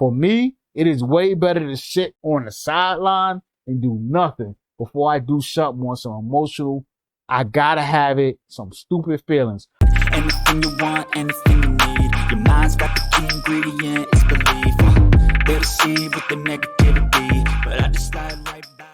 For me, it is way better to sit on the sideline and do nothing before I do something on some emotional, I gotta have it, some stupid feelings. Anything you want, anything you need. Your mind's got the key ingredient, it's belief. They'll deceive with the negativity, but I just slide right by.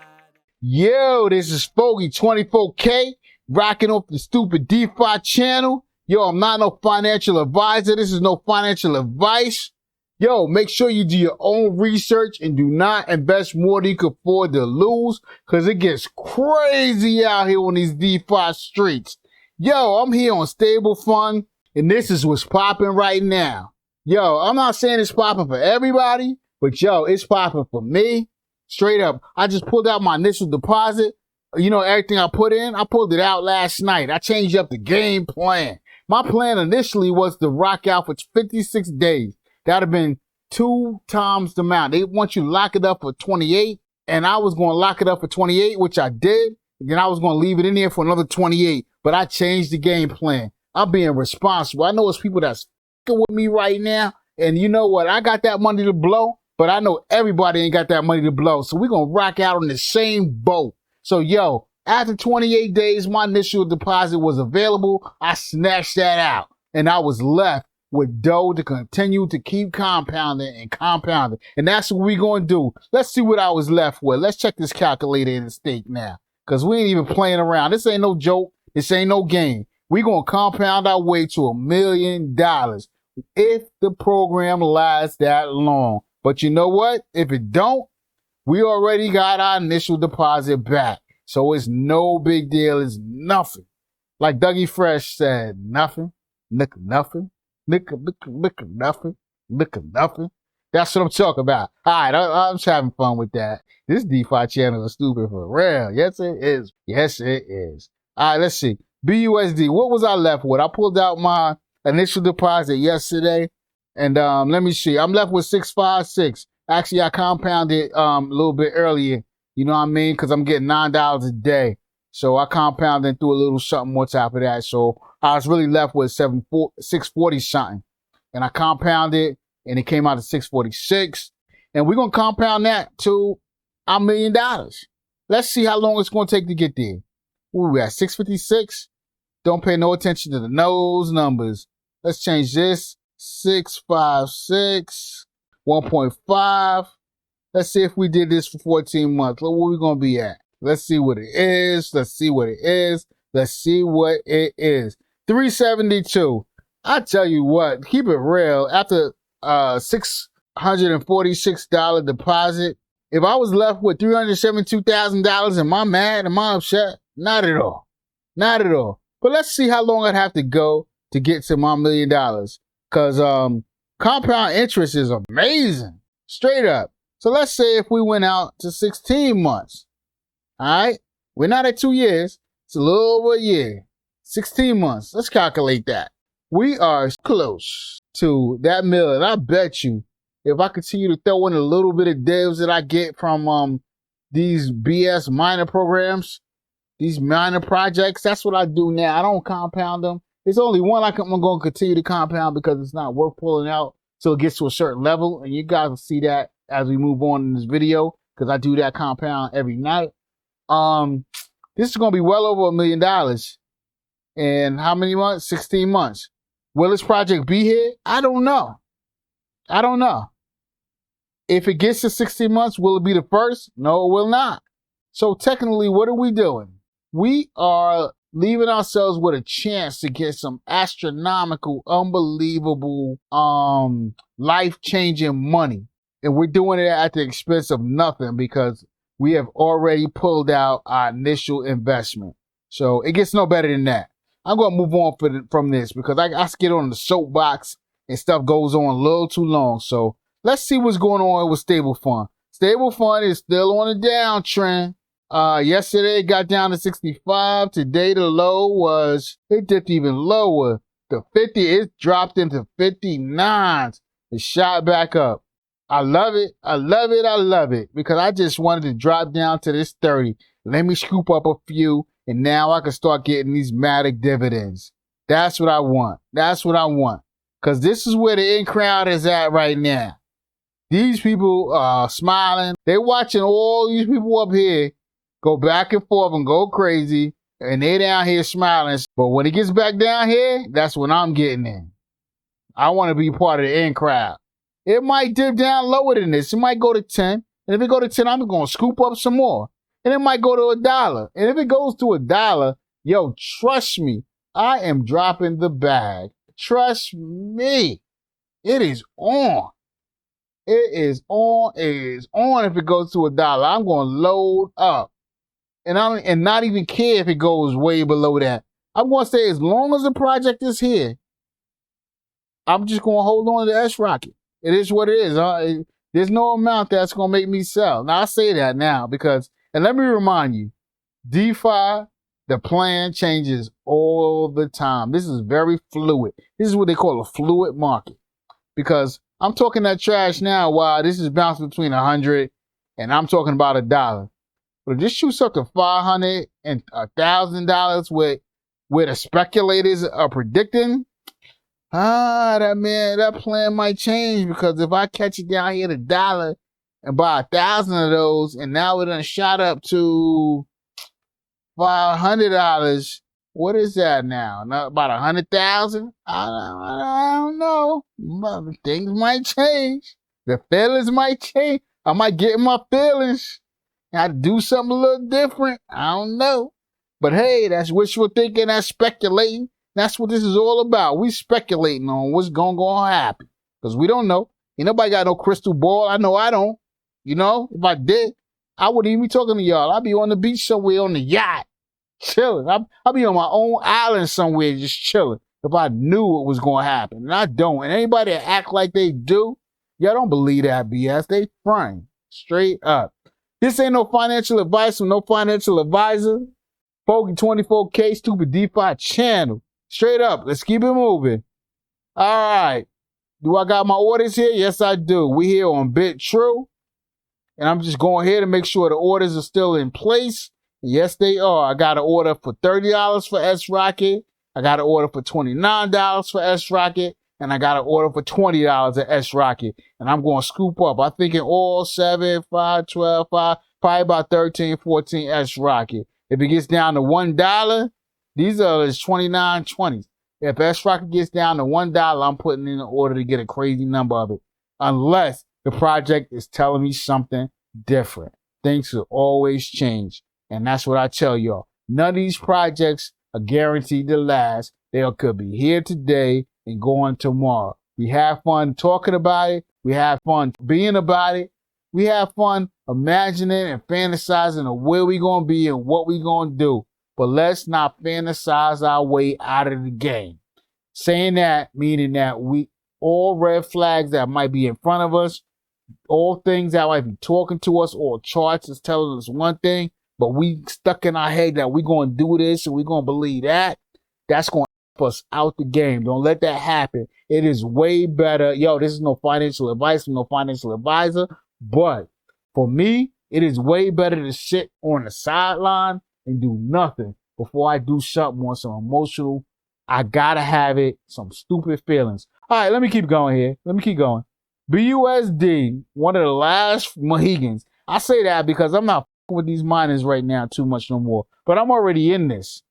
Yo, this is Fogey 24K, rocking off the stupid DeFi channel. Yo, I'm not no financial advisor. This is no financial advice. Yo, make sure you do your own research and do not invest more than you can afford to lose, because it gets crazy out here on these DeFi streets. Yo, I'm here on Stable Fund, and this is what's popping right now. Yo, I'm not saying it's popping for everybody, but yo, it's popping for me. Straight up, I just pulled out my initial deposit. You know, everything I put in, I pulled it out last night. I changed up the game plan. My plan initially was to rock out for 56 days. That'd have been 2 times the amount. They want you to lock it up for 28, and I was going to lock it up for 28, which I did. And then I was going to leave it in there for another 28, but I changed the game plan. I'm being responsible. I know it's people that's f***ing with me right now, and you know what? I got that money to blow, but I know everybody ain't got that money to blow, so we're going to rock out on the same boat. So, yo, after 28 days, my initial deposit was available. I snatched that out, and I was left with dough to continue to keep compounding and compounding. And that's what we're going to do. Let's see what I was left with. Let's check this calculator in the stake now, because we ain't even playing around. This ain't no joke. This ain't no game. We're going to compound our way to $1 million if the program lasts that long. But you know what? If it don't, we already got our initial deposit back. So it's no big deal. It's nothing. Like Dougie Fresh said, nothing, nothing. Look at nothing. That's what I'm talking about. All right, I'm just having fun with that. This DeFi channel is stupid for real. Yes, it is. Yes, it is. All right, let's see. BUSD, what was I left with? I pulled out my initial deposit yesterday, and let me see. I'm left with 656. Actually, I compounded a little bit earlier. You know what I mean? Because I'm getting $9 a day. So I compounded and threw a little something on top of that. So I was really left with 640 something. And I compounded and it came out to 646. And we're going to compound that to $1 million. Let's see how long it's going to take to get there. Where we at? 656? Don't pay no attention to the nose numbers. Let's change this. 656, 1.5. Let's see if we did this for 14 months. Look where we're going to be at. Let's see what it is. Let's see what it is. Let's see what it is. 372. I tell you what, keep it real. After $646 deposit, if I was left with $372,000, am I mad? Am I upset? Not at all. Not at all. But let's see how long I'd have to go to get to my $1 million. Because compound interest is amazing. Straight up. So let's say if we went out to 16 months. All right? We're not at 2 years. It's a little over a year. 16 months. Let's calculate that. We are close to that $1 million. I bet you if I continue to throw in a little bit of divs that I get from these BS minor programs, these minor projects, that's what I do now. I don't compound them. There's only one I'm going to continue to compound because it's not worth pulling out till it gets to a certain level. And you guys will see that as we move on in this video, because I do that compound every night. This is going to be well over $1 million. And how many months? 16 months. Will this project be here? I don't know. I don't know. If it gets to 16 months, will it be the first? No, it will not. So technically, what are we doing? We are leaving ourselves with a chance to get some astronomical, unbelievable, life-changing money. And we're doing it at the expense of nothing because we have already pulled out our initial investment. So it gets no better than that. I'm going to move on from this because I get on the soapbox and stuff goes on a little too long. So let's see what's going on with Stable Fund. Stable Fund is still on a downtrend. Yesterday it got down to 65. Today the low was, it dipped even lower. The 50, it dropped into 59. It shot back up. I love it. I love it. I love it. Because I just wanted to drop down to this 30. Let me scoop up a few. And now I can start getting these matic dividends. That's what I want. That's what I want. Because this is where the in crowd is at right now. These people are smiling. They watching all these people up here go back and forth and go crazy, and they down here smiling. But when it gets back down here, that's when I'm getting in. I want to be part of the in crowd. It might dip down lower than this. It might go to 10. And if it go to 10, I'm going to scoop up some more. And it might go to $1. And if it goes to $1, yo, trust me, I am dropping the bag. Trust me. It is on. It is on. It is on if it goes to $1. I'm going to load up. And not even care if it goes way below that. I'm going to say as long as the project is here, I'm just going to hold on to the srocket. It is what it is. There's no amount that's going to make me sell. Now, I say that now because, and let me remind you, DeFi, the plan changes all the time. This is very fluid. This is what they call a fluid market because I'm talking that trash now while this is bouncing between 100 and I'm talking about $1. But if this shoots up to $500 and $1,000 where the speculators are predicting, that plan might change because if I catch it down here to $1 and buy 1,000 of those, and now it done shot up to $500, what is that now? About 100,000? I don't know. Things might change. The feelings might change. I might get in my feelings. I do something a little different. I don't know. But hey, that's wishful thinking. That's speculating. That's what this is all about. We speculating on what's going to happen. Because we don't know. Ain't nobody got no crystal ball. I know I don't. You know, if I did, I wouldn't even be talking to y'all. I'd be on the beach somewhere on the yacht, chilling. I'd be on my own island somewhere just chilling if I knew what was going to happen. And I don't. And anybody that act like they do, y'all don't believe that BS. They front. Straight up. This ain't no financial advice from no financial advisor. Fogey 24K, Stupid DeFi channel. Straight up. Let's keep it moving. All right. Do I got my orders here? Yes, I do. We here on BitTrue. And I'm just going here to make sure the orders are still in place. Yes, they are. I got an order for $30 for srocket. I got an order for $29 for srocket. And I got an order for $20 at srocket. And I'm going to scoop up. I think in all 7, 5, 12, 5, probably about 13, 14 srocket. If it gets down to $1, these are 29.20. If srocket gets down to $1, I'm putting in an order to get a crazy number of it. Unless the project is telling me something different. Things will always change. And that's what I tell y'all. None of these projects are guaranteed to last. They could be here today and going tomorrow. We have fun talking about it. We have fun being about it. We have fun imagining and fantasizing of where we're going to be and what we're going to do. But let's not fantasize our way out of the game. Saying that, meaning that we all red flags that might be in front of us, all things that might be talking to us, or charts is telling us one thing, but we stuck in our head that we're going to do this and we're going to believe that. That's going to help us out the game. Don't let that happen. It is way better. Yo, this is no financial advice from no financial advisor, but for me, it is way better to sit on the sideline and do nothing before I do something on some emotional, I gotta have it, some stupid feelings. All right, let me keep going here. Let me keep going. BUSD, one of the last Mohegans. I say that because I'm not fucking with these miners right now too much no more, but I'm already in this.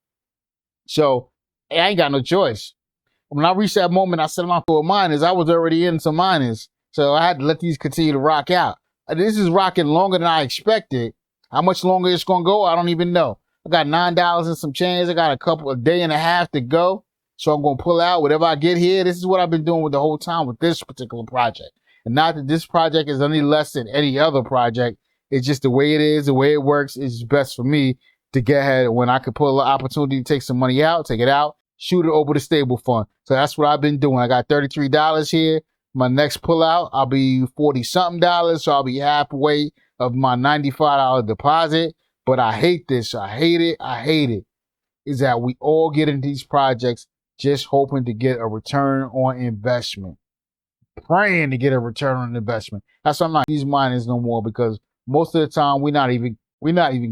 So I ain't got no choice. When I reached that moment, I set my for miners. I was already in some miners. So I had to let these continue to rock out. This is rocking longer than I expected. How much longer it's going to go, I don't even know. I got $9 and some change. I got a day and a half to go. So I'm going to pull out whatever I get here. This is what I've been doing with the whole time with this particular project. And not that this project is any less than any other project. It's just the way it is, the way it works. It's best for me to get ahead when I could pull an opportunity to take some money out, take it out, shoot it over the stable fund. So that's what I've been doing. I got $33 here. My next pullout, I'll be 40 something dollars. So I'll be halfway of my $95 deposit. But I hate this. I hate it. I hate it. Is that we all get into these projects just hoping to get a return on investment. Praying to get a return on investment. That's why I'm not these miners no more, because most of the time we're not even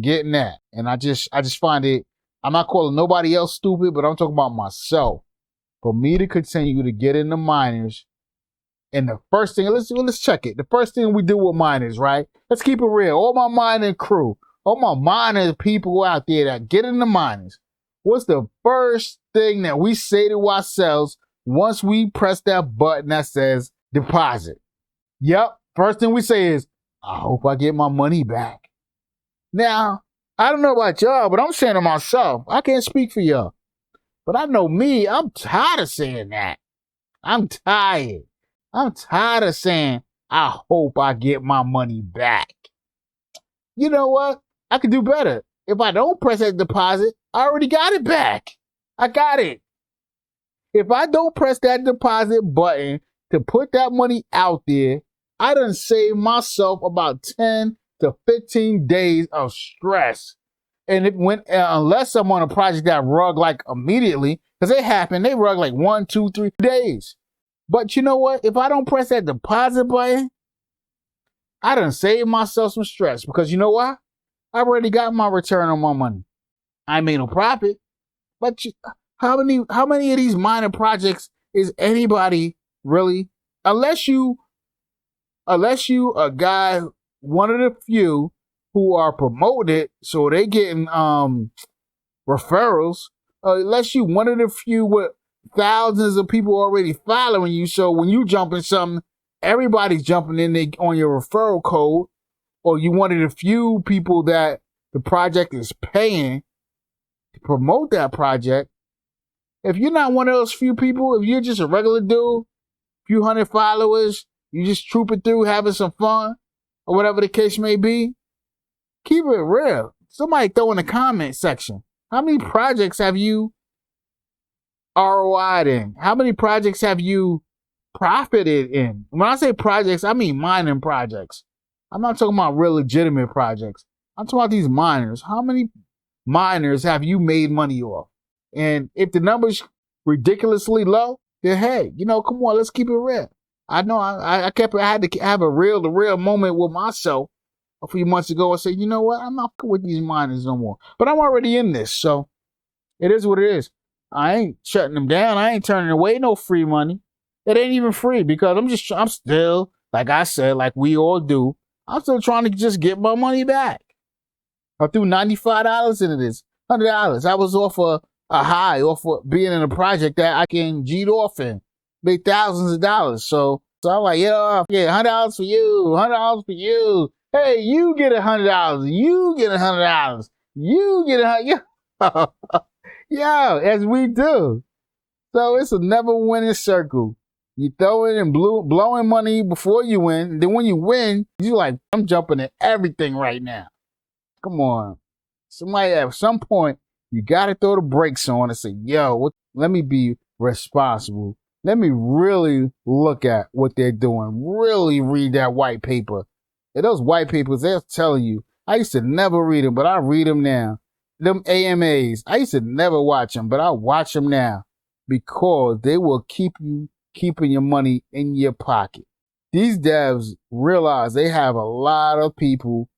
getting that. And I just find it, I'm not calling nobody else stupid, but I'm talking about myself. For me to continue to get in the miners And the first thing, let's check it. The first thing we do with miners, right? Let's keep it real. All my mining crew, all my mining people out there that get in the miners, what's the first thing that we say to ourselves once we press that button that says deposit? Yep. First thing we say is, I hope I get my money back. Now, I don't know about y'all, but I'm saying to myself, I can't speak for y'all. But I know me, I'm tired of saying that. I'm tired. I'm tired of saying, I hope I get my money back. You know what? I could do better. If I don't press that deposit, I already got it back. I got it. If I don't press that deposit button to put that money out there, I done saved myself about 10 to 15 days of stress. And it went, unless I'm on a project that rug like immediately, because it happened, they rug like 1, 2, 3 days. But you know what? If I don't press that deposit button, I done saved myself some stress, because you know why? I already got my return on my money. I made no profit. But how many of these minor projects is anybody really? Unless you a guy, one of the few who are promoted, so they getting referrals. Unless you one of the few with thousands of people already following you, so when you jump in something, everybody's jumping in on your referral code, or you one of the few people that the project is paying to promote that project. If you're not one of those few people, if you're just a regular dude, few hundred followers, you just trooping through, having some fun, or whatever the case may be, keep it real. Somebody throw in the comment section, how many projects have you ROI'd in? How many projects have you profited in? When I say projects, I mean mining projects. I'm not talking about real legitimate projects. I'm talking about these miners. How many miners have you made money off? And if the number's ridiculously low, then hey, come on, let's keep it real. I know I had to have a real moment with myself a few months ago and say, you know what, I'm not with these miners no more. But I'm already in this, so it is what it is. I ain't shutting them down. I ain't turning away no free money. It ain't even free, because I'm still, like I said, like we all do, I'm still trying to just get my money back. I threw $95 into this, $100. I was off a high, off of being in a project that I can G'd off in, made thousands of dollars. So I'm like, yeah, $100 for you, $100 for you. Hey, you get $100. You get $100. You get $100. Yeah, as we do. So it's a never winning circle. You throw in and blowing money before you win. Then when you win, you're like, I'm jumping at everything right now. Come on. Somebody at some point, you got to throw the brakes on and say, yo, let me be responsible. Let me really look at what they're doing. Really read that white paper. And those white papers, they're telling you. I used to never read them, but I read them now. Them AMAs, I used to never watch them, but I watch them now, because they will keep you keeping your money in your pocket. These devs realize they have a lot of people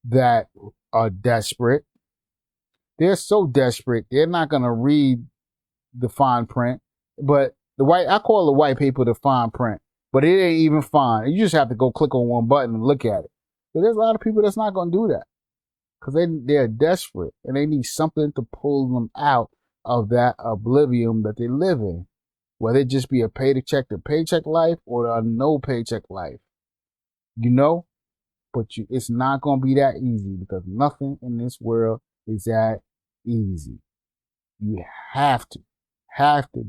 that are desperate. They're so desperate, they're not going to read the fine print. But I call the white paper the fine print, but it ain't even fine. You just have to go click on one button and look at it. So there's a lot of people that's not going to do that, because they're desperate and they need something to pull them out of that oblivion that they live in, whether it just be a paycheck to paycheck life or a no paycheck life, but it's not going to be that easy, because nothing in this world is that easy. You have to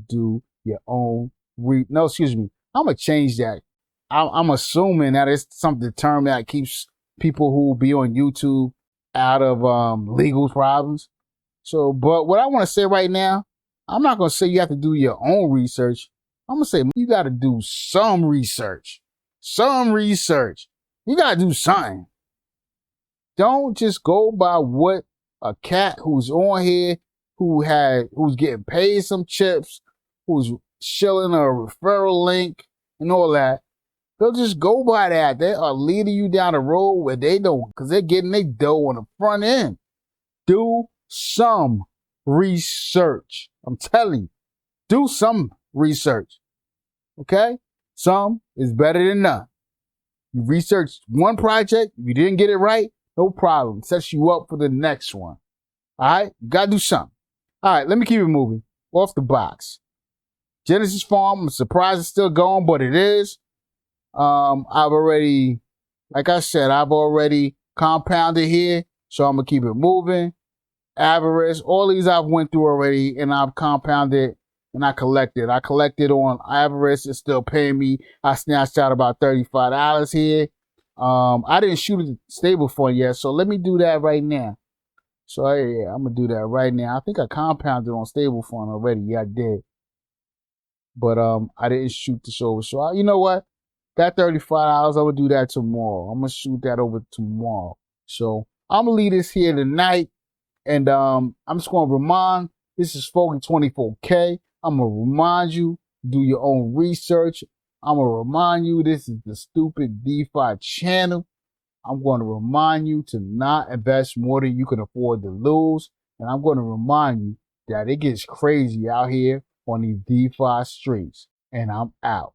do your own no, excuse me. I'm going to change that. I'm assuming that it's some term that keeps people who will be on YouTube out of legal problems. So, but what I want to say right now, I'm not going to say you have to do your own research. I'm going to say you got to do some research. You got to do something. Don't just go by what a cat who's on here, who's getting paid some chips, who's shilling a referral link and all that. They'll just go by that. They are leading you down the road where they don't, because they're getting their dough on the front end. Do some research. I'm telling you, do some research. Okay? Some is better than none. You researched one project, if you didn't get it right, no problem. Sets you up for the next one. All right? You gotta do something. All right, let me keep it moving. Off the box. Genesis Farm, I'm surprised it's still going, but it is. I've already, like I said, I've already compounded here, so I'm gonna keep it moving. Avarice, all these I've went through already, and I've compounded and I collected. I collected on Avarice, it's still paying me. I snatched out about $35 here. I didn't shoot a stable fund yet, so let me do that right now. So yeah, I'm gonna do that right now. I think I compounded on stable fund already. Yeah, I did. But I didn't shoot this over. So you know what? That $35, I would do that tomorrow. I'm gonna shoot that over tomorrow. So I'm gonna leave this here tonight. And I'm just gonna remind, this is Foggy 24K. I'm gonna remind you, do your own research. I'm gonna remind you, this is the Stupid DeFi channel. I'm gonna remind you to not invest more than you can afford to lose. And I'm gonna remind you that it gets crazy out here on these DeFi streets. And I'm out.